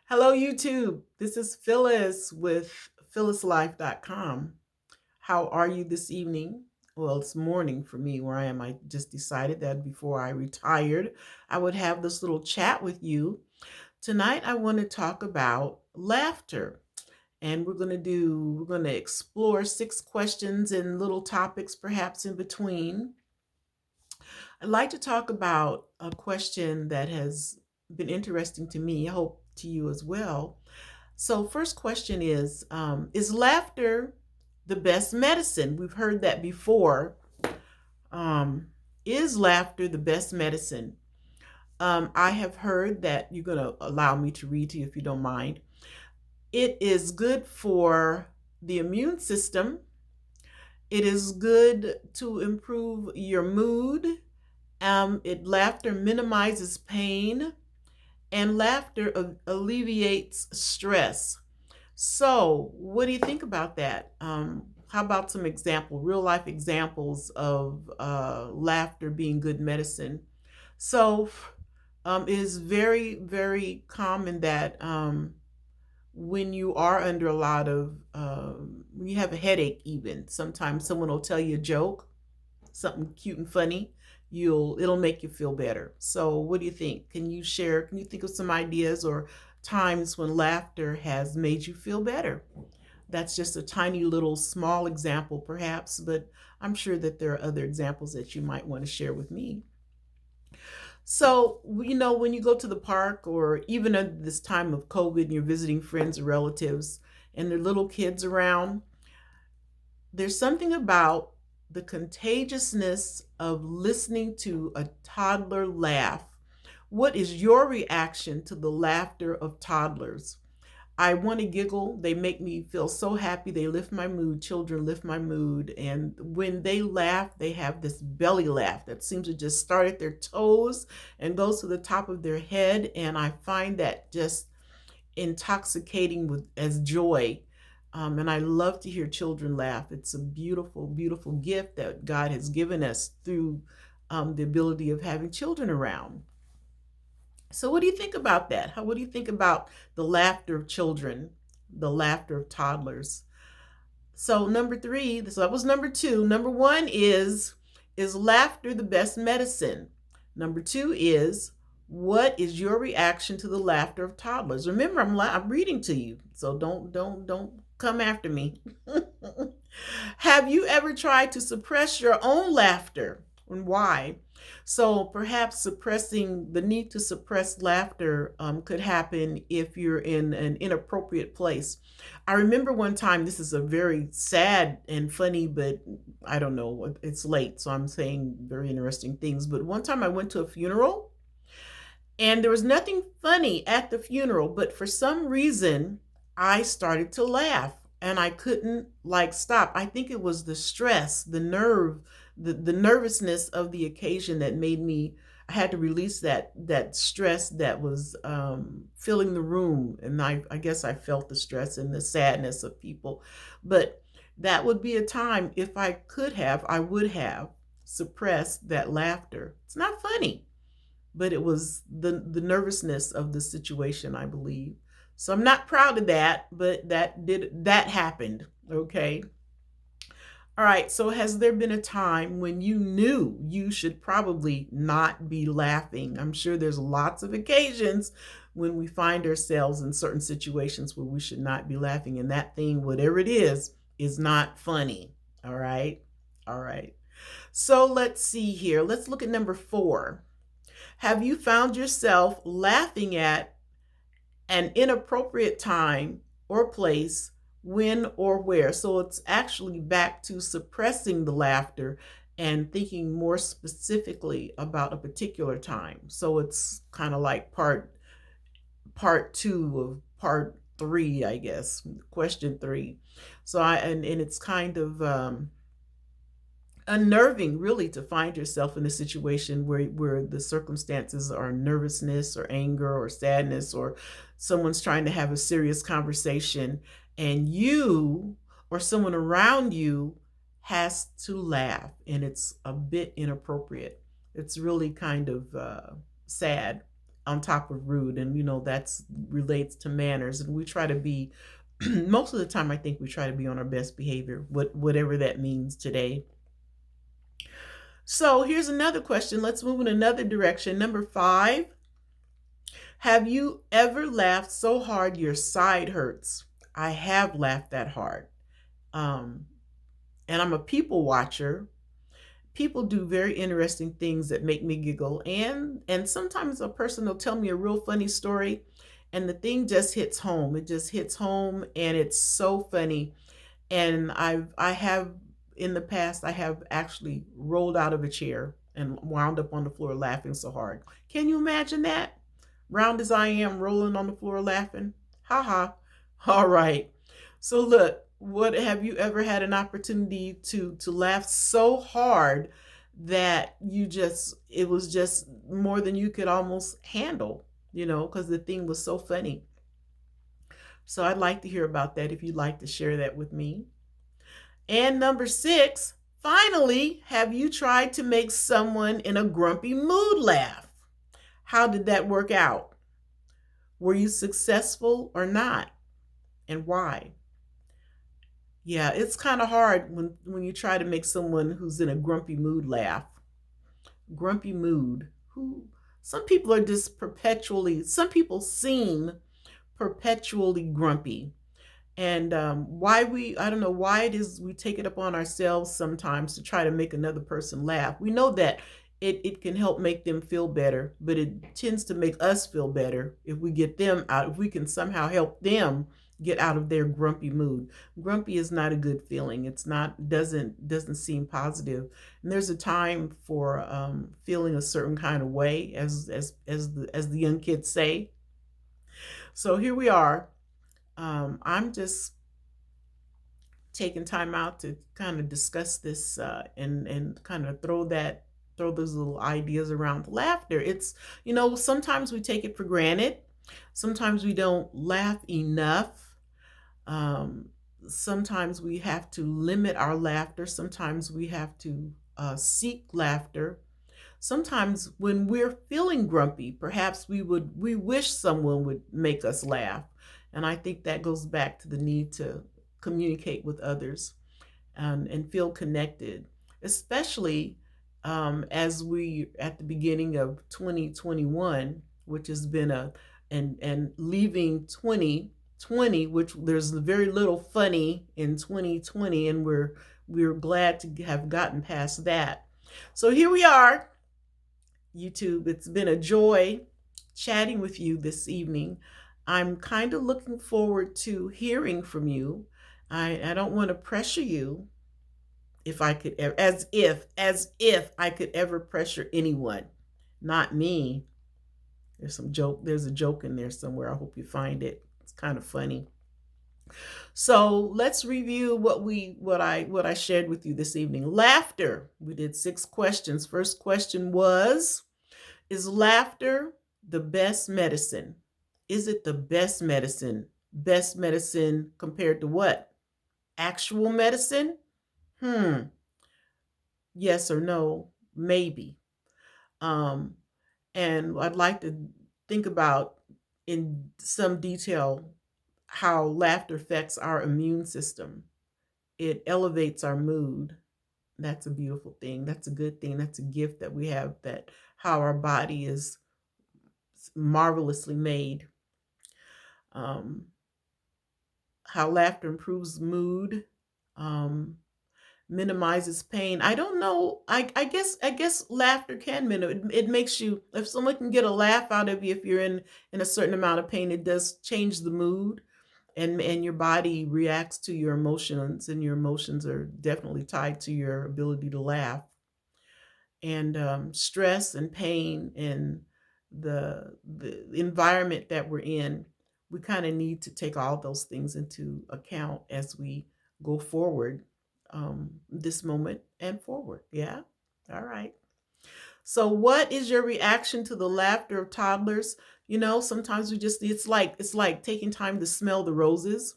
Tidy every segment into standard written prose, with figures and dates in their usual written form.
Hello, YouTube. This is Phyllis with phyllislife.com. How are you this evening? Well, it's morning for me where I am. I just decided that before I retired, I would have this little chat with you. Tonight, I want to talk about laughter. And we're going to explore 6 questions and little topics perhaps in between. I'd like to talk about a question that has been interesting to me. I hope to you as well. So, first question is laughter the best medicine? We've heard that before. Um, is laughter the best medicine? I have heard that you're going to allow me to read to you if you don't mind. It is good for the immune system. It is good to improve your mood. Laughter minimizes pain, and laughter alleviates stress. So, what do you think about that? How about some real life examples of laughter being good medicine? So, it is very, very common that when you are under a lot of, when you have a headache, even sometimes someone will tell you a joke, something cute and funny. It'll make you feel better. So, what do you think? Can you share? Can you think of some ideas or times when laughter has made you feel better? That's just a tiny little small example, perhaps, but I'm sure that there are other examples that you might want to share with me. So, when you go to the park or even at this time of COVID and you're visiting friends or relatives and there are little kids around, there's something about the contagiousness of listening to a toddler laugh. What is your reaction to the laughter of toddlers? I want to giggle. They make me feel so happy. They lift my mood. Children lift my mood. And when they laugh, they have this belly laugh that seems to just start at their toes and goes to the top of their head. And I find that just intoxicating with as joy. And I love to hear children laugh. It's a beautiful, beautiful gift that God has given us through the ability of having children around. So, what do you think about that? What do you think about the laughter of children, the laughter of toddlers? So, number three, so that was number two. Number one is laughter the best medicine? Number two is, what is your reaction to the laughter of toddlers? Remember, I'm reading to you, so don't come after me. Have you ever tried to suppress your own laughter, and why? So perhaps suppressing the need to suppress laughter could happen if you're in an inappropriate place. I remember one time, this is a very sad and funny, but I don't know, it's late, so I'm saying very interesting things. But one time I went to a funeral and there was nothing funny at the funeral, but for some reason I started to laugh and I couldn't stop. I think it was the stress, the nervousness of the occasion that made me. I had to release that stress that was filling the room, and I guess I felt the stress and the sadness of people. But that would be a time, if I could have, I would have suppressed that laughter. It's not funny, but it was the nervousness of the situation, I believe. So I'm not proud of that, but that happened. Okay. All right. So has there been a time when you knew you should probably not be laughing? I'm sure there's lots of occasions when we find ourselves in certain situations where we should not be laughing, and that thing, whatever it is not funny. All right. All right. So let's see here. Let's look at number 4. Have you found yourself laughing at an inappropriate time or place, when or where? So it's actually back to suppressing the laughter and thinking more specifically about a particular time. So it's kind of like part 2 of part 3, I guess, question 3. So and it's kind of unnerving, really, to find yourself in a situation where the circumstances are nervousness or anger or sadness, or someone's trying to have a serious conversation and you or someone around you has to laugh, and it's a bit inappropriate. It's really kind of sad. on top of rude. And, that's relates to manners. And we try to be, most of the time, I think we try to be on our best behavior, whatever that means today. So here's another question. Let's move in another direction. Number 5. Have you ever laughed so hard your side hurts? I have laughed that hard. Um, and I'm a people watcher. People do very interesting things that make me giggle, and sometimes a person will tell me a real funny story, and the thing just hits home. It just hits home, and it's so funny. And I have in the past, I have actually rolled out of a chair and wound up on the floor laughing so hard. Can you imagine that? Round as I am, rolling on the floor laughing. Ha ha. All right. So look, what have you ever had an opportunity to laugh so hard that it was just more than you could almost handle, because the thing was so funny. So I'd like to hear about that if you'd like to share that with me. And number 6, finally, have you tried to make someone in a grumpy mood laugh? How did that work out? Were you successful or not? And why? Yeah, it's kind of hard when you try to make someone who's in a grumpy mood laugh. Grumpy mood. Who Some people are just perpetually, some people seem perpetually grumpy. And I don't know why it is we take it upon ourselves sometimes to try to make another person laugh. We know that it can help make them feel better, but it tends to make us feel better if we get them out, if we can somehow help them get out of their grumpy mood. Grumpy is not a good feeling. It's not, doesn't seem positive. And there's a time for feeling a certain kind of way, as the young kids say. So here we are. I'm just taking time out to kind of discuss this, and kind of throw those little ideas around laughter. It's, sometimes we take it for granted. Sometimes we don't laugh enough. Um, Sometimes we have to limit our laughter. Sometimes we have to seek laughter. Sometimes when we're feeling grumpy, perhaps we wish someone would make us laugh. And I think that goes back to the need to communicate with others, and feel connected, especially as we at the beginning of 2021, which has been and leaving 2020, which there's very little funny in 2020, and we're glad to have gotten past that. So here we are, YouTube. It's been a joy chatting with you this evening. I'm kind of looking forward to hearing from you. I don't want to pressure you, if I could ever, as if I could ever pressure anyone. Not me. There's a joke in there somewhere. I hope you find it. It's kind of funny. So let's review what I shared with you this evening. Laughter. We did 6 questions. First question was, is laughter the best medicine? Is it the best medicine? Best medicine compared to what? Actual medicine? Yes or no? Maybe. Um, and I'd like to think about in some detail how laughter affects our immune system. It elevates our mood. That's a beautiful thing. That's a good thing. That's a gift that we have, that how our body is marvelously made. Um, how laughter improves mood, minimizes pain. I don't know. I guess laughter can minimize. It makes you. If someone can get a laugh out of you, if you're in a certain amount of pain, it does change the mood, and your body reacts to your emotions, and your emotions are definitely tied to your ability to laugh. And stress and pain and the environment that we're in, we kind of need to take all those things into account as we go forward, this moment and forward. Yeah. All right. So what is your reaction to the laughter of toddlers? Sometimes it's like taking time to smell the roses.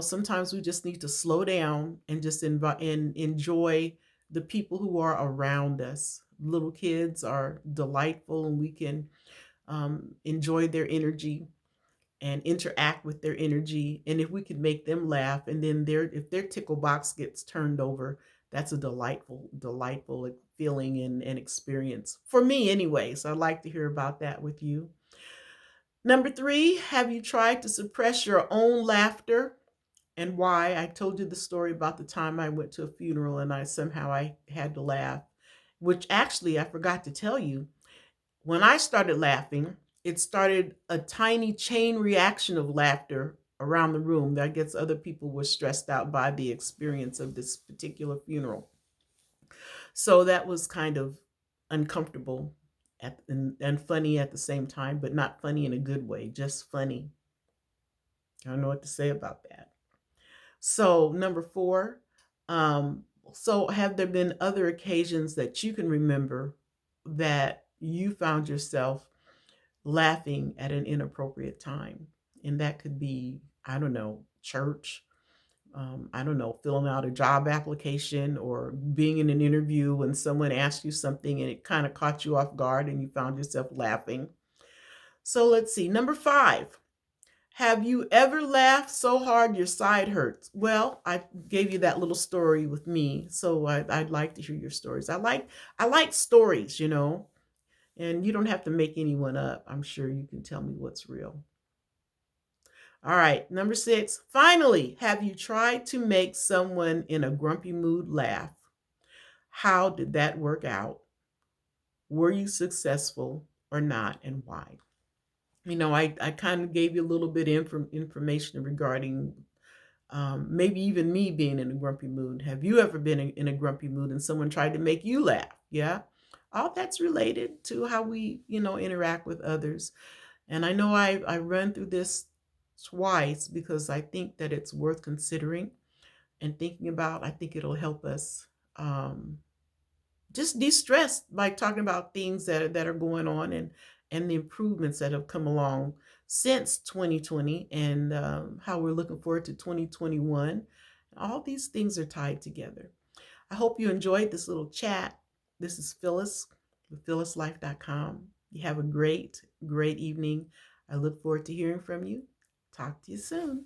Sometimes we just need to slow down and just enjoy the people who are around us. Little kids are delightful, and we can enjoy their energy and interact with their energy. And if we could make them laugh, and then if their tickle box gets turned over, that's a delightful feeling and experience for me anyway. So I'd like to hear about that with you. Number three, have you tried to suppress your own laughter and why? I told you the story about the time I went to a funeral and I had to laugh, which actually I forgot to tell you. When I started laughing, it started a tiny chain reaction of laughter around the room. I guess other people were stressed out by the experience of this particular funeral. So that was kind of uncomfortable and funny at the same time, but not funny in a good way, just funny. I don't know what to say about that. So, number four, so have there been other occasions that you can remember that you found yourself laughing at an inappropriate time? And that could be, I don't know, church, I don't know, filling out a job application or being in an interview when someone asked you something and it kind of caught you off guard and you found yourself laughing. So let's see. Number five, have you ever laughed so hard your side hurts? Well, I gave you that little story with me, so I'd like to hear your stories. I like stories, and you don't have to make anyone up. I'm sure you can tell me what's real. All right, number six. Finally, have you tried to make someone in a grumpy mood laugh? How did that work out? Were you successful or not, and why? I kind of gave you a little bit of information regarding maybe even me being in a grumpy mood. Have you ever been in a grumpy mood and someone tried to make you laugh? Yeah. All that's related to how we, interact with others. And I know I run through this twice because I think that it's worth considering and thinking about. I think it'll help us just de-stress by talking about things that are going on and the improvements that have come along since 2020 and how we're looking forward to 2021. All these things are tied together. I hope you enjoyed this little chat. This is Phyllis with phyllislife.com. You have a great evening. I look forward to hearing from you. Talk to you soon.